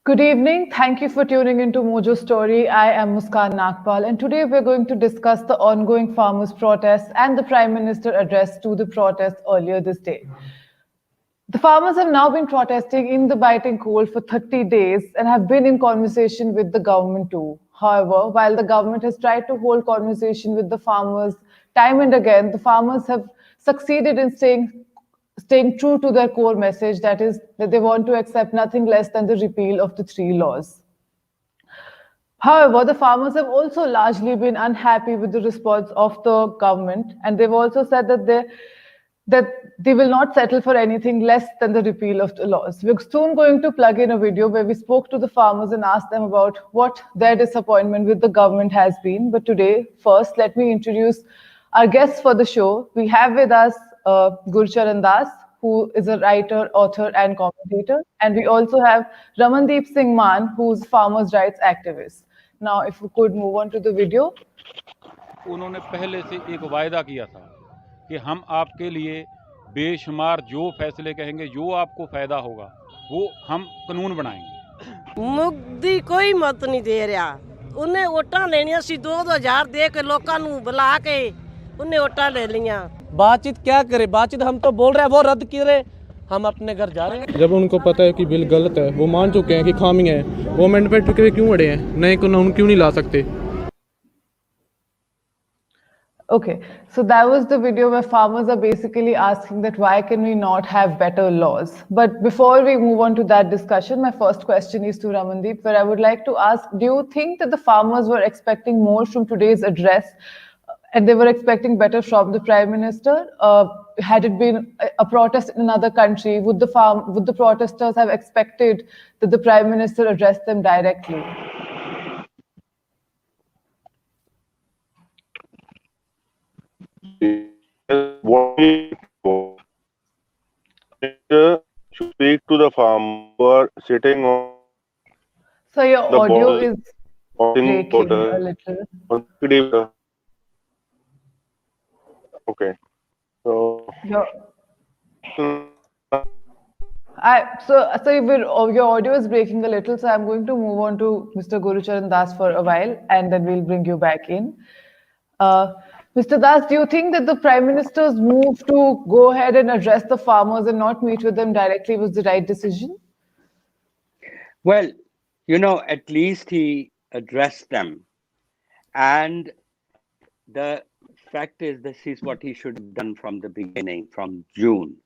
Good evening. Thank you for tuning into Mojo Story. I am Muskan Nagpal, and today we're going to discuss the ongoing farmers' protests and the Prime Minister address to the protests earlier this day. The farmers have now been protesting in the biting cold for 30 days and have been in conversation with the government too. However, while the government has tried to hold conversation with the farmers time and again, the farmers have succeeded in staying true to their core message, that is, that they want to accept nothing less than the repeal of the three laws. However, the farmers have also largely been unhappy with the response of the government, and they've also said that they will not settle for anything less than the repeal of the laws. We're soon going to plug in a video where we spoke to the farmers and asked them about what their disappointment with the government has been. But today, first, let me introduce our guests for the show. We have with us Gurcharan Das, who is a writer, author, and commentator. And we also have Ramandeep Singh Maan, who's a farmers' rights activist. Now, if we could move on to the video. उन्होंने पहले से एक वायदा किया था कि हम आपके लिए बेशुमार जो फैसले कहेंगे, जो आपको फायदा होगा, वो हम कानून बनाएंगे। मोदी कोई मत नहीं दे रहा, उन्हें वोटां लेनियां सी 2000 दे के लोकां नूं बुला के उन्हें वोटां ले लियां। बातचीत क्या करे, बातचीत हम तो बोल रहे हैं वो रद्द करे, हम अपने घर जा रहे हैं। जब उनको पता है कि बिल गलत है, वो मान चुके हैं कि खामी है, वो अमेंडमेंट पे क्यों अड़े हैं, नए कानून क्यों नहीं ला सकते? Okay, so that was the video where farmers are basically asking that why can we not have better laws? But before we move on to that discussion, my first question is to Ramandeep, where I would like to ask, do you think that the farmers were expecting more from today's address and they were expecting better from the Prime Minister? Had it been a protest in another country, would the protesters have expected that the Prime Minister addressed them directly? What should speak to the farmer sitting on So your the audio ball, is breaking a little. Okay. So your audio is breaking a little, so I'm going to move on to Mr. Gurucharan Das for a while, and then we'll bring you back in. Mr. Das, do you think that the Prime Minister's move to go ahead and address the farmers and not meet with them directly was the right decision? Well, at least he addressed them. And the fact is, this is what he should have done from the beginning, from June.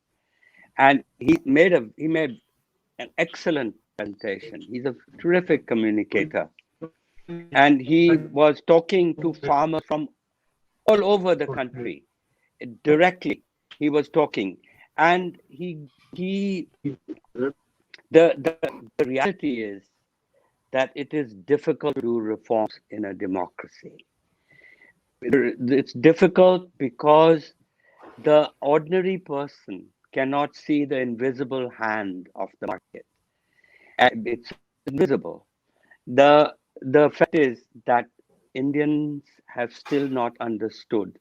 And he made an excellent presentation. He's a terrific communicator. And he was talking to farmers from all over the country. Directly, he was talking. And the reality is that it is difficult to do reforms in a democracy. It's difficult because the ordinary person cannot see the invisible hand of the market. It's invisible. The fact is that Indians have still not understood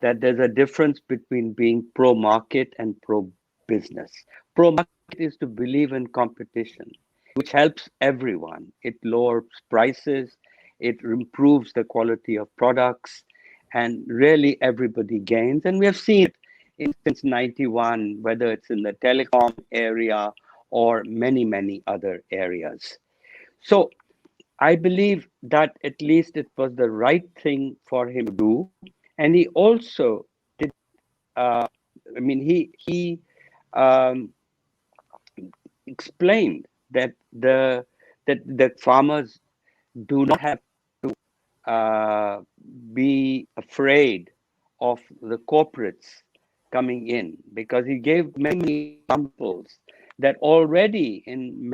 that there's a difference between being pro-market and pro-business. Pro-market is to believe in competition, which helps everyone. It lowers prices, it improves the quality of products, and really everybody gains. And we have seen it since 91, whether it's in the telecom area or many, many other areas. So I believe that at least it was the right thing for him to do. And he also did, he explained that the farmers do not have to be afraid of the corporates coming in, because he gave many examples that already in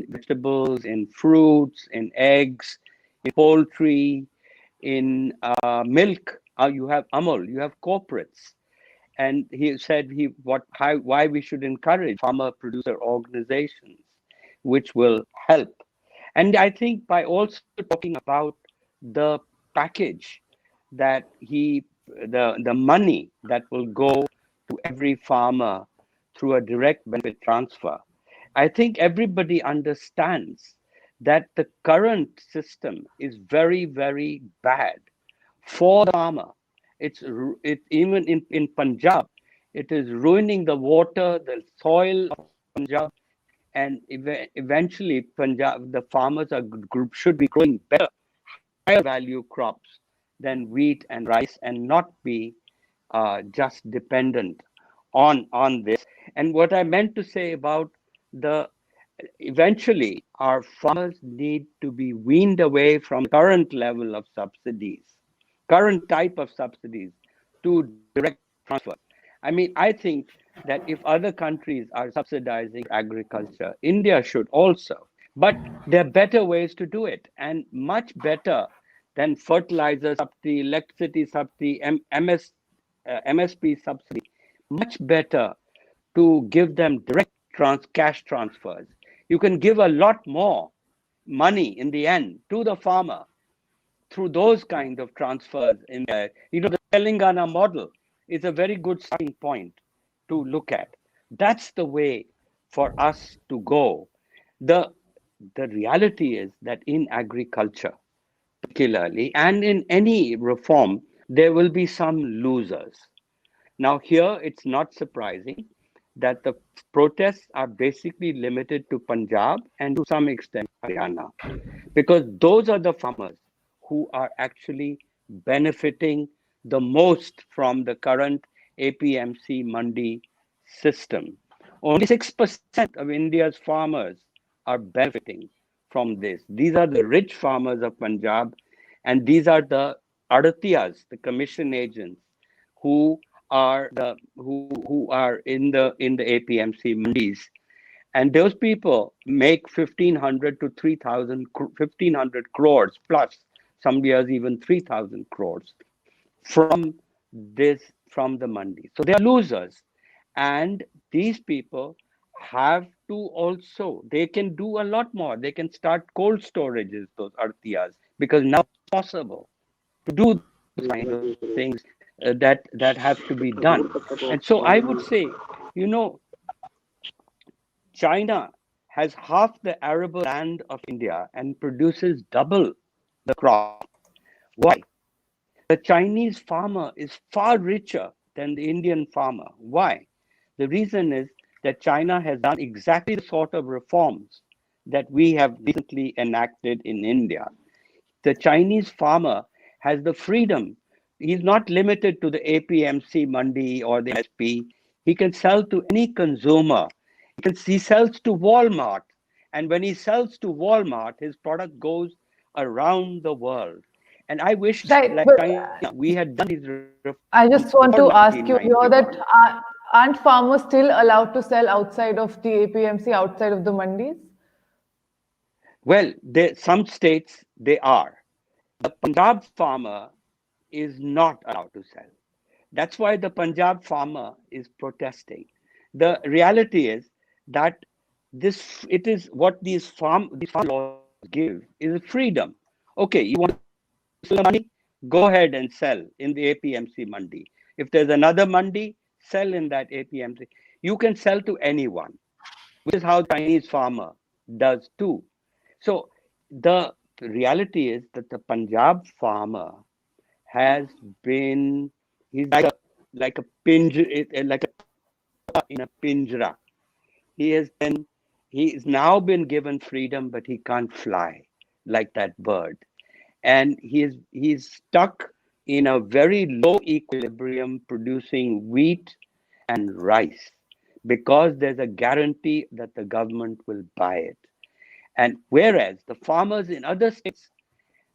vegetables, in fruits, in eggs, in poultry, in milk, you have Amul, you have corporates. And he said why we should encourage farmer producer organizations, which will help. And I think by also talking about the package that the money that will go to every farmer through a direct benefit transfer, I think everybody understands that the current system is very, very bad for the farmer. Even in Punjab, it is ruining the water, the soil of Punjab, and eventually Punjab, the farmers should be growing better, higher value crops than wheat and rice, and not be just dependent on this. And what I meant to say about the eventually our farmers need to be weaned away from current level of subsidies, current type of subsidies, to direct transfer. I mean, I think that if other countries are subsidizing agriculture, India should also. But there are better ways to do it, and much better than fertilizer subsidy, electricity subsidy, MSP subsidy. Much better to give them direct cash transfers. You can give a lot more money in the end to the farmer through those kind of transfers in there. The Telangana model is a very good starting point to look at. That's the way for us to go. The reality is that in agriculture, particularly, and in any reform, there will be some losers. Now, here it's not surprising that the protests are basically limited to Punjab and to some extent Haryana, because those are the farmers who are actually benefiting the most from the current APMC Mandi system. Only 6% of India's farmers are benefiting from this. These are the rich farmers of Punjab, and these are the adatiyas, the commission agents, who are in the APMC mandis, and those people make 1,500 to 3,000, 1,500 crores plus, some years even 3,000 crores from the mandi. So they are losers, and these people have to also, they can do a lot more. They can start cold storages, those artiyas, because now it's possible to do those kind of things that have to be done. And so I would say, China has half the arable land of India and produces double the crop. Why? The Chinese farmer is far richer than the Indian farmer. Why? The reason is that China has done exactly the sort of reforms that we have recently enacted in India. The Chinese farmer has the freedom. He's not limited to the APMC Mandi or the SP. He can sell to any consumer. He sells to Walmart. And when he sells to Walmart, his product goes around the world. And I wish, Right, like but China, we had done these reforms. I just want to before ask you here 1991. that aren't farmers still allowed to sell outside of the APMC, outside of the mandis? Well, some states they are. The Punjab farmer is not allowed to sell. That's why the Punjab farmer is protesting. The reality is that it is what these farm laws give is freedom. Okay, you want to sell money? Go ahead and sell in the APMC mandi. If there's another mandi, sell in that APMC. You can sell to anyone, which is how Chinese farmer does too. So the reality is that the Punjab farmer has been, he's like a in a pinjra. He's now been given freedom, but he can't fly like that bird. And he's stuck in a very low equilibrium producing wheat and rice because there's a guarantee that the government will buy it. And whereas the farmers in other states,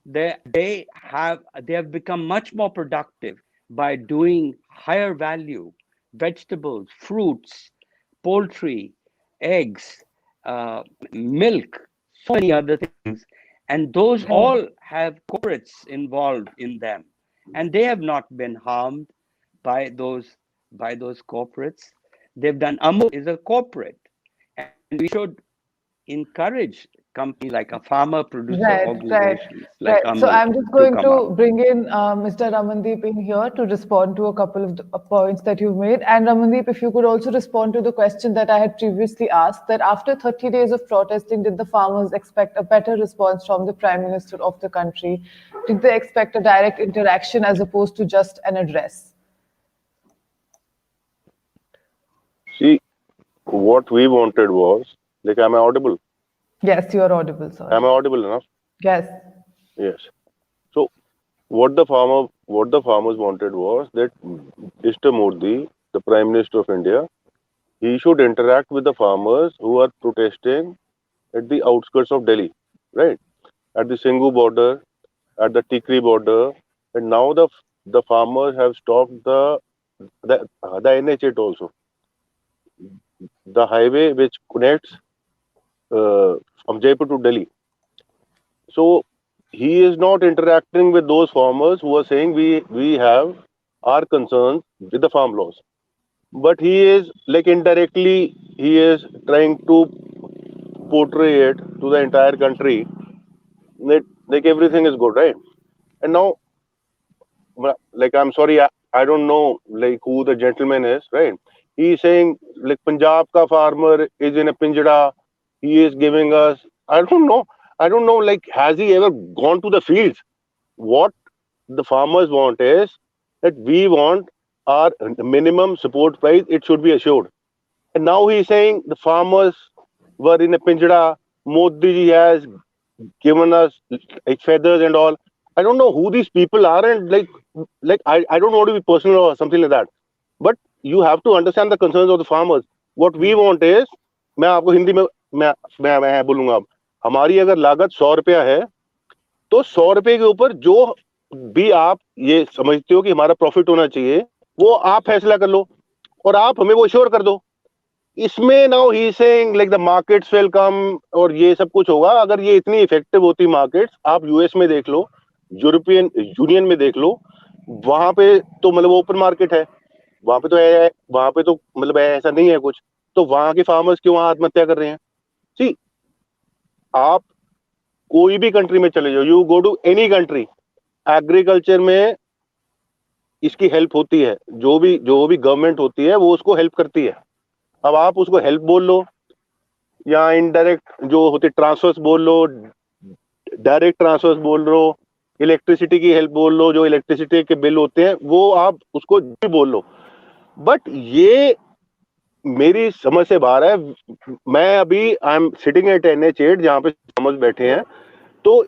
they have become much more productive by doing higher value vegetables, fruits, poultry, eggs, milk, so many other things. And those all have corporates involved in them. And they have not been harmed by those corporates. They've done, Amul is a corporate. And we should encourage company, like a farmer producer Right, organizations like right. So Amul I'm just to going come to up. bring in Mr. Ramandeep in here to respond to a couple of the points that you've made. And Ramandeep, if you could also respond to the question that I had previously asked, that after 30 days of protesting, did the farmers expect a better response from the Prime Minister of the country? Did they expect a direct interaction as opposed to just an address? See, what we wanted was, like, am I audible? Yes, you are audible, sir. Am I audible enough? Yes. Yes. So what the farmers wanted was that Mr. Modi, the Prime Minister of India, he should interact with the farmers who are protesting at the outskirts of Delhi, right? At the Singhu border, at the Tikri border, and now the farmers have stopped the NH8 also, the highway which connects from Jaipur to Delhi. So he is not interacting with those farmers who are saying we have our concerns with the farm laws, but he is, like, indirectly he is trying to portray it to the entire country that, like, everything is good, right? And now, like, I'm sorry, I don't know, like, who the gentleman is, right? He is saying, like, Punjab ka farmer is in a pinjada, he is giving us, I don't know, like, has he ever gone to the fields? What the farmers want is that we want our minimum support price, it should be assured. And now he's saying the farmers were in a pinjada, Modi ji has given us, like, feathers and all. I don't know who these people are, and like I don't want to be personal or something like that. But you have to understand the concerns of the farmers. What we want is, मैं आपको हिंदी में मैं बोलूंगा, अब हमारी अगर लागत 100 रुपया है, तो 100 रुपए के ऊपर जो भी आप ये समझते हो कि हमारा प्रॉफिट होना चाहिए, वो आप फैसला कर लो और आप हमें वो श्योर कर दो. इसमें now he saying like the markets will come और ये सब कुछ होगा. अगर ये इतनी इफेक्टिव होती मार्केट्स, आप यूएस में देख लो, यूरोपियन यूनियन में देख लो, वहां पे तो मतलब ओपन मार्केट है, वहां पे तो मतलब ऐसा नहीं है कुछ. तो वहां के फार्मर्स क्यों आत्महत्या कर रहे हैं? सी, आप कोई भी कंट्री में चले जाओ, you go to any country, agriculture में इसकी हेल्प होती है. जो भी गवर्नमेंट होती है वो उसको हेल्प करती है. अब आप उसको हेल्प बोल लो या इनडायरेक्ट जो होते ट्रांसफर्स बोल लो, डायरेक्ट ट्रांसफर्स बोल लो, इलेक्ट्रिसिटी की हेल्प बोल लो, जो इलेक्ट्रिसिटी के बिल होते हैं वो आप उसको भी बोल लो. बट ये मेरी समझ से बाहर है. मैं अभी I am sitting at NH8 जहाँ पे फार्मर्स बैठे हैं. तो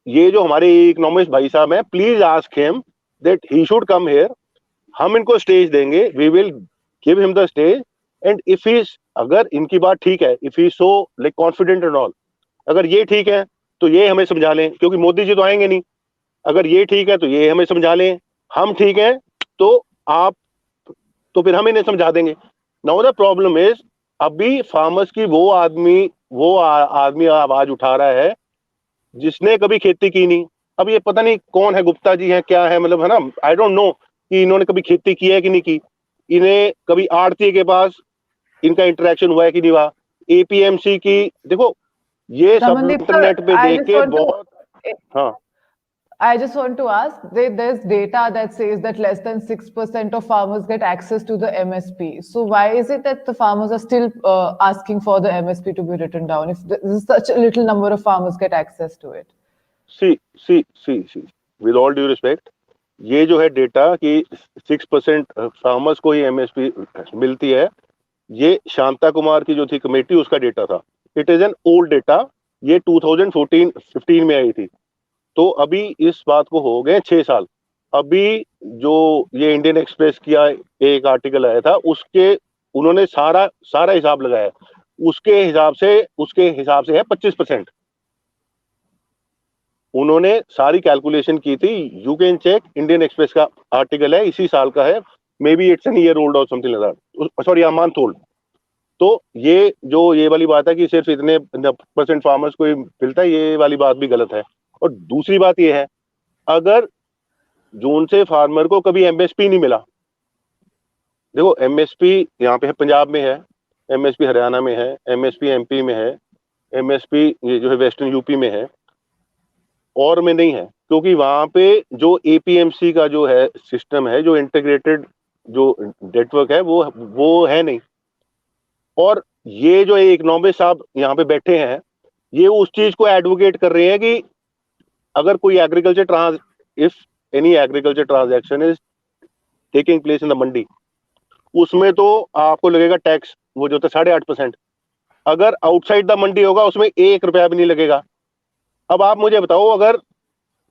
ये जो हमारे इकोनॉमिस्ट भाई साहब हैं, please ask him that he should come here. हम इनको स्टेज देंगे, we will give him the stage. And if he, अगर इनकी बात ठीक है, if he so like confident and all, अगर ये ठीक है तो ये हमें समझा लें, क्योंकि मोदी जी तो आएंगे नहीं. अगर ये ठीक है तो ये हमें समझा लें, हम ठीक है तो आप, तो फिर हम इन्हें समझा देंगे. नाउ द प्रॉब्लम इज, अभी फार्मर्स की वो आदमी आवाज उठा रहा है जिसने कभी खेती की नहीं. अब ये पता नहीं कौन है, गुप्ता जी है क्या है, मतलब है ना, आई डोंट नो कि इन्होंने कभी खेती की है कि नहीं की. इन्हें कभी आड़ती के पास इनका इंटरेक्शन हुआ है कि नहीं हुआ. APMC की देखो, ये सब Ramandeep, इंटरनेट पे I देख just के want to- बहुत. हाँ, I just want to ask, there's data that says that less than 6% of farmers get access to the MSP. So why is it that the farmers are still asking for the MSP to be written down if this is such a little number of farmers get access to it? See with all due respect, ये जो है data कि 6% farmers को ही MSP मिलती है, ये शांता कुमार की जो थी कमेटी, उसका डेटा था. It is an old data. ये 2014-15 में आई थी. तो अभी इस बात को हो गए 6 साल. अभी जो ये इंडियन एक्सप्रेस किया एक आर्टिकल आया था, उसके उन्होंने सारा हिसाब लगाया. उसके हिसाब से है 25%. उन्होंने सारी कैलकुलेशन की थी. You can check, Indian Express का आर्टिकल है, इसी साल का है, may be it's an year old और something like that, sorry, month old. तो ये वाली बात है कि सिर्फ इतने % फार्मर्स को ही मिलता है, ये वाली बात भी गलत है. और दूसरी बात ये है, अगर जून से फार्मर को कभी MSP नहीं मिला, देखो MSP यहाँ पे है, पंजाब में है, MSP हरियाणा में है, MSP MP में है, एमएसपी ये जो है वेस्टर्न यूपी में है और में नहीं है, क्योंकि वहां पे जो एपीएमसी का जो है सिस्टम है, जो इंटीग्रेटेड जो नेटवर्क है वो है नहीं। और ये जो इकोनॉमिस्ट साहब यहाँ पे बैठे हैं, ये उस चीज को एडवोकेट कर रहे हैं कि अगर कोई if any agriculture transaction is taking place in the mandi, उसमें तो आपको लगेगा टैक्स, वो जो होता है 8.5%। अगर आउटसाइड द मंडी होगा उसमें 1 रुपया भी नहीं लगेगा। अब आप मुझे बताओ, अगर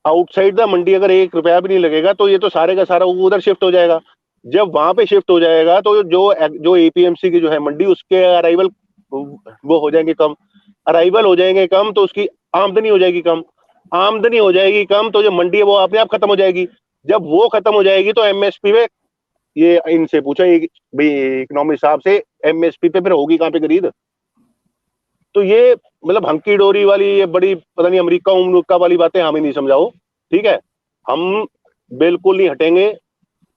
आउटसाइड द मंडी अगर 1 रुपया भी नहीं लगेगा तो ये तो सारे का सारा उधर शिफ्ट हो जाएगा। जब वहां पे शिफ्ट हो जाएगा तो जो एपीएमसी की जो है मंडी, उसके अराइवल वो हो जाएंगे कम, अराइवल हो जाएंगे कम तो उसकी आमदनी हो जाएगी कम, आमदनी हो जाएगी कम तो जो मंडी है वो अपने आप खत्म हो जाएगी। जब वो खत्म हो जाएगी तो एमएसपी में, ये इनसे पूछा भाई इकोनॉमिक साहब से, एमएसपी पे फिर होगी कहाँ पे खरीद? तो ये मतलब हंकी डोरी वाली, ये बड़ी पता नहीं अमेरिका वाली बातें हमें नहीं समझाओ, ठीक है? हम बिल्कुल नहीं हटेंगे,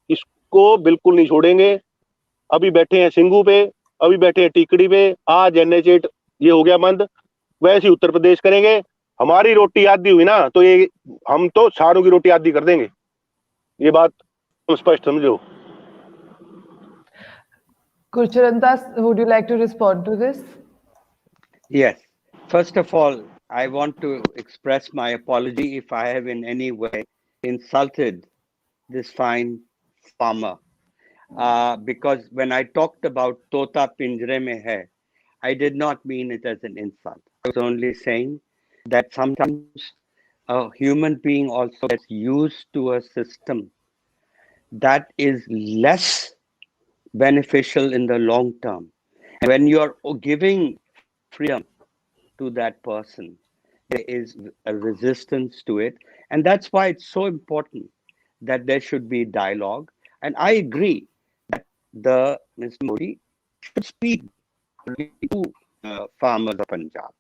इसको बिल्कुल नहीं छोड़ेंगे। अभी बैठे हैं सिंगू पे, अभी बैठे हैं टिकड़ी पे, आज NH8 ये हो गया बंद, वैसे ही उत्तर प्रदेश करेंगे। हमारी रोटी आधी हुई ना तो ये हम तो सारों की रोटी आधी कर देंगे, ये बात तुम स्पष्ट समझो। Gurcharan Das, would you like to respond to this? Yes. First of all, I want to express my apology if I have in any way insulted this fine farmer. Because when I talked about Tota Pinjre Mein Hai, I did not mean it as an insult. I was only saying that sometimes a human being also gets used to a system that is less beneficial in the long term. And when you're giving freedom to that person, there is a resistance to it. And that's why it's so important that there should be dialogue. And I agree that Mr. Modi should speak to farmers of Punjab.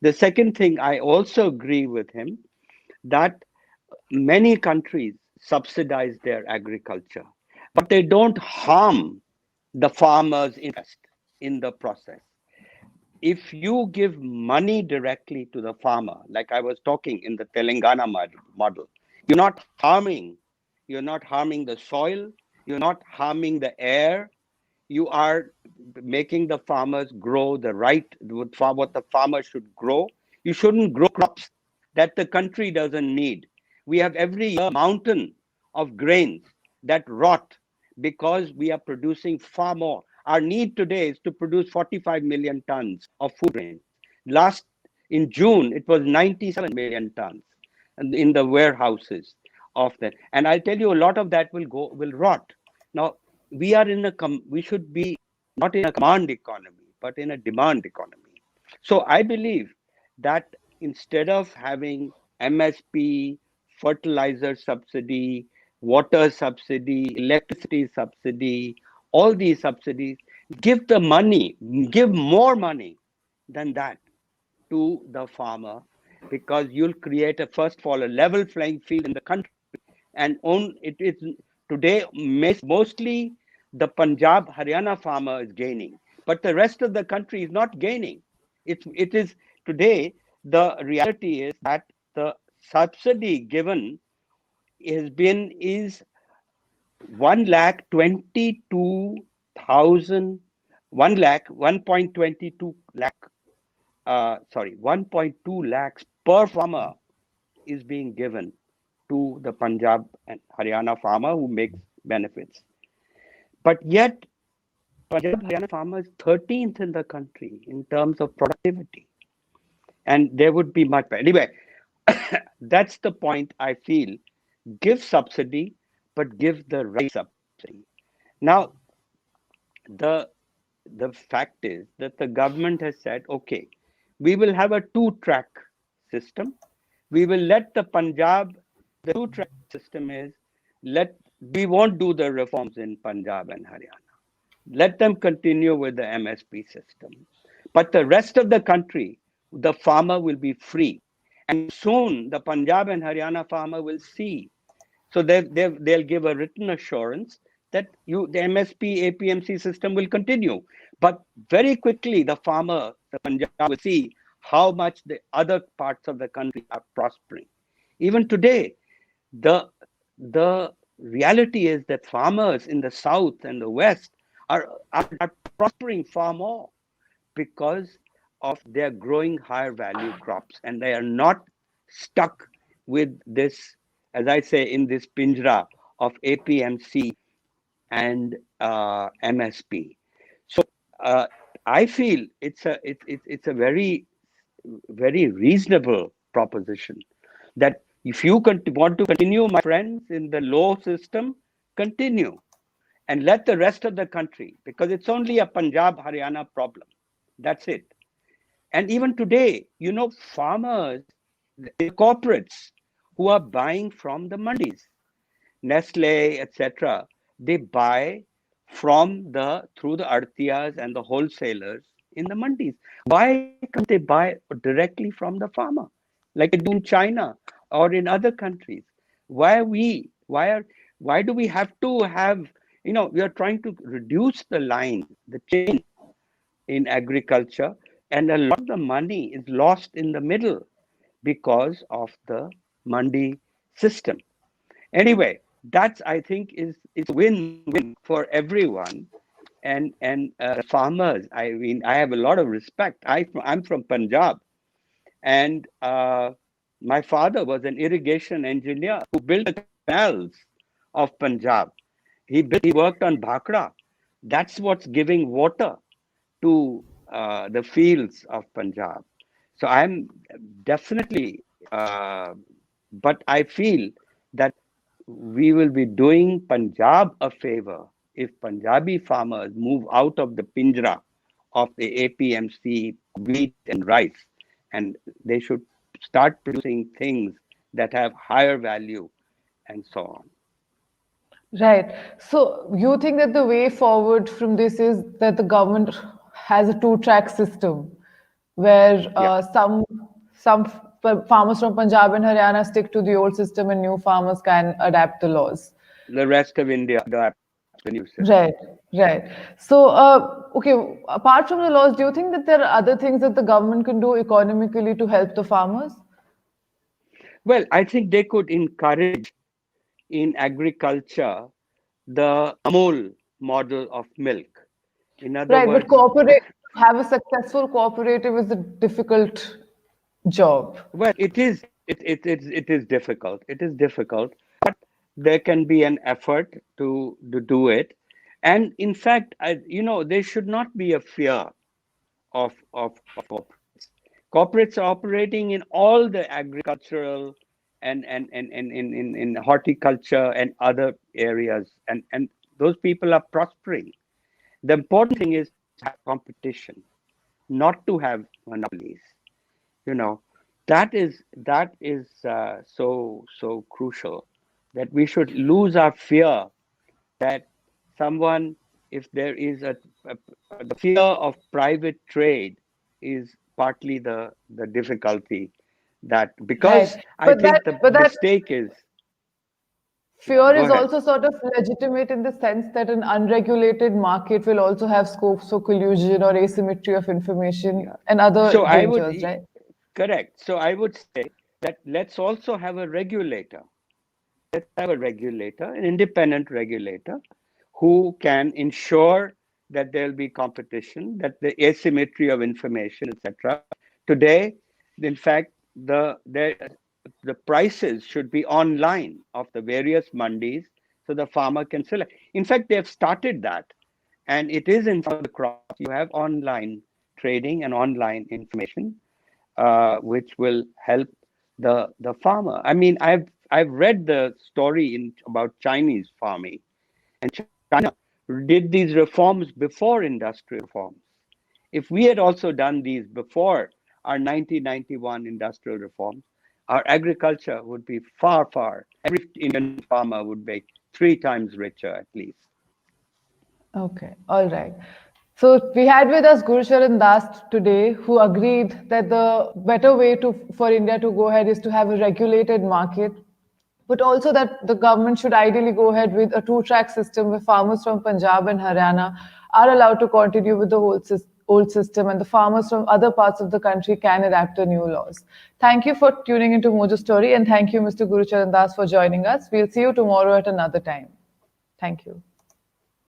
The second thing, I also agree with him that many countries subsidize their agriculture, but they don't harm the farmer's interest in the process. If you give money directly to the farmer, like I was talking in the Telangana model, you're not harming the soil, you're not harming the air, you are making the farmers grow what the farmer should grow. You shouldn't grow crops that the country doesn't need. We have every year a mountain of grains that rot because we are producing far more. Our need today is to produce 45 million tons of food grain. In June, it was 97 million tons in the warehouses of that. And I'll tell you, a lot of that will rot. Now, we should be not in a command economy, but in a demand economy. So I believe that instead of having MSP, fertilizer subsidy, water subsidy, electricity subsidy, all these subsidies, give more money than that to the farmer, because you'll create first of all, a level playing field in the country. And it is today, mostly the Punjab, Haryana farmer is gaining, but the rest of the country is not gaining. It is today, the reality is that the subsidy given is 1.22 lakhs per farmer is being given to the Punjab and Haryana farmer who makes benefits. But yet, Punjab Haryana farmer is 13th in the country in terms of productivity. And there would be much better. Anyway, that's the point I feel. Give subsidy, but give the right subsidy. Now, the fact is that the government has said, okay, we will have a 2-track system. We will let the 2-track system is, we won't do the reforms in Punjab and Haryana. Let them continue with the MSP system. But the rest of the country, the farmer will be free. And soon the Punjab and Haryana farmer will see. So they'll give a written assurance that the MSP APMC system will continue. But very quickly, the Punjab will see how much the other parts of the country are prospering. Even today, the reality is that farmers in the south and the west are prospering far more because of their growing higher value crops, and they are not stuck with this, as I say, in this pinjra of APMC and MSP. So I feel it's a very reasonable proposition that if you want to continue, my friends, in the law system, continue, and let the rest of the country, because it's only a Punjab Haryana problem. That's it. And even today, farmers, the corporates who are buying from the mandis, Nestle, etc., they buy through the artiyas and the wholesalers in the mandis. Why can't they buy directly from the farmer, like they do in China or in other countries? Why do we have to have, we are trying to reduce the chain in agriculture, and a lot of the money is lost in the middle because of the mandi system. Anyway, that's, I think, is win-win for everyone. And farmers, I mean, I have a lot of respect. I'm from Punjab, and my father was an irrigation engineer who built the canals of Punjab. He worked on Bhakra. That's what's giving water to the fields of Punjab. So I'm definitely, but I feel that we will be doing Punjab a favor if Punjabi farmers move out of the pinjra of the APMC wheat and rice, and they should start producing things that have higher value and so on. Right. So you think that the way forward from this is that the government has a two-track system where some farmers from Punjab and Haryana stick to the old system and new farmers can adapt the laws. The rest of India adapts the new system. Right. So, okay, apart from the laws, do you think that there are other things that the government can do economically to help the farmers? Well, I think they could encourage in agriculture the Amul model of milk. In other words, but have a successful cooperative is a difficult job. Well, it is difficult. It is difficult, but there can be an effort to do it. And in fact, there should not be a fear of corporates. Corporates are operating in all the agricultural and in horticulture and other areas, and those people are prospering. The important thing is to have competition, not to have monopolies. That is so crucial, that we should lose our fear that someone, if there is the fear of private trade is partly the difficulty, that because Right. I think the mistake is fear is also sort of legitimate in the sense that an unregulated market will also have scope for collusion or asymmetry of information and other dangers, right? Correct. So I would say that let's also have a regulator. Let's have a regulator, an independent regulator, who can ensure that there'll be competition, that the asymmetry of information, etc. Today, in fact, the prices should be online of the various mandis, so the farmer can select. In fact, they have started that, and it is in some of the crops. You have online trading and online information, which will help the farmer. I mean, I've read the story about Chinese farming, and China did these reforms before industrial reforms. If we had also done these before our 1991 industrial reforms, our agriculture would be far, every Indian farmer would be 3 times richer at least. Okay, all right. So we had with us Guru Sharan Das today, who agreed that the better way for India to go ahead is to have a regulated market, but also that the government should ideally go ahead with a two-track system where farmers from Punjab and Haryana are allowed to continue with the old system, and the farmers from other parts of the country can adapt to new laws. Thank you for tuning into Mojo Story, and thank you, Mr. Gurucharan Das, for joining us. We'll see you tomorrow at another time. Thank you.